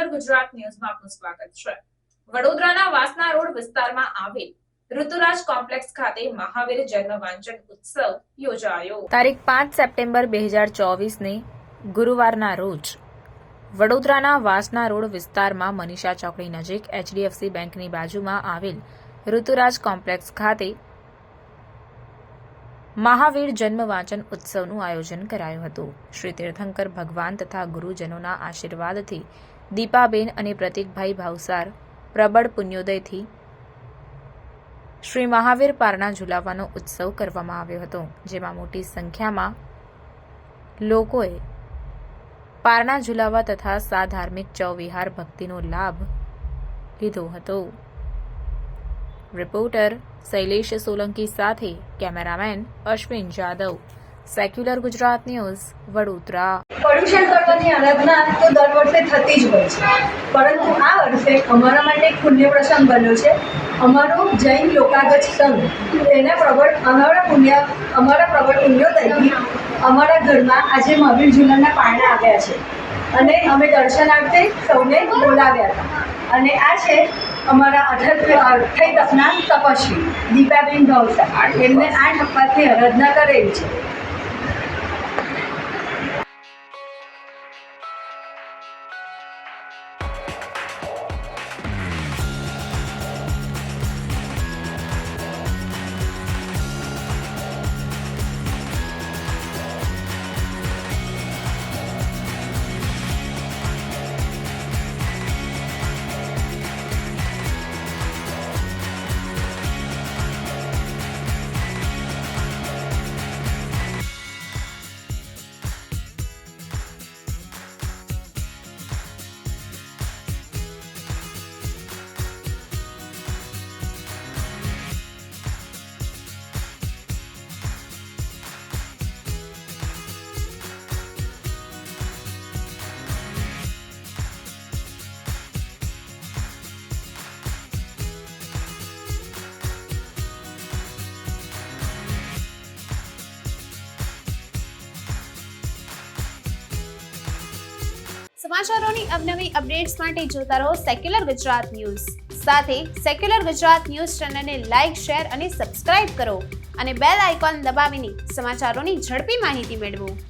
Secular Gujarat ન્યૂઝમાં આપનું સ્વાગત છે। વડોદરાના વાસના રોડ વિસ્તારમાં આવેલ ઋતુરાજ કોમ્પ્લેક્સ ખાતે મહાવીર જન્મ વાંચન ઉત્સવ યોજાયો। તારીખ 5 સપ્ટેમ્બર 2024 ને ગુરુવારના રોજ વડોદરાના વાસના રોડ વિસ્તારમાં મનીષા ચોકડી નજીક HDFC બેંકની બાજુમાં આવેલ ઋતુરાજ કોમ્પ્લેક્સ ખાતે મહાવીર જન્મ વાંચન ઉત્સવનું આયોજન કરાયું હતું। શ્રી તીર્થંકર ભગવાન તથા ગુરુજનોના આશીર્વાદથી દીપાબેન અને પ્રતિકભાઈ ભાવસાર પ્રબળ પુણ્યોદયથી શ્રી મહાવીર પારણા ઝુલાવવાનો ઉત્સવ કરવામાં આવ્યો હતો, જેમાં મોટી સંખ્યામાં લોકોએ પારણા ઝુલાવવા તથા સાધાર્મિક ચૌવિહાર ભક્તિનો લાભ લીધો હતો। રિપોર્ટર શૈલેષ સોલંકી સાથે cameraman Ashwin Jadav, secular Gujarat news, Vadodara. Paryushan કરવાની આરાધના તો દર વર્ષે થતી જ હોય છે, પરંતુ આ વર્ષે અમારા માટે એક પુણ્ય પ્રસંગ બન્યો છે। અમારો જૈન લોકાગત સંઘ તેના અમારા પ્રબળ પુણ્યોદયથી અમારા ઘરમાં આજે મહાવીર ઝુલાના પારણા આવ્યા છે અને અમે દર્શનાર્થે સૌને બોલાવ્યા હતા। અને આ છે અમારા 28 તપના તપસ્વી દીપાબેન ભાવસાર, એમને 8 અપ્પાથી આરાધના કરેલી છે। સમાચારોની અવનવી અપડેટ્સ માટે જોતા રહો સેક્યુલર ગુજરાત ન્યૂઝ। સાથે સેક્યુલર ગુજરાત ન્યૂઝ ચેનલને લાઇક, શેર અને સબસ્ક્રાઇબ કરો અને બેલ આઇકોન દબાવીને સમાચારોની ઝડપી માહિતી મેળવો।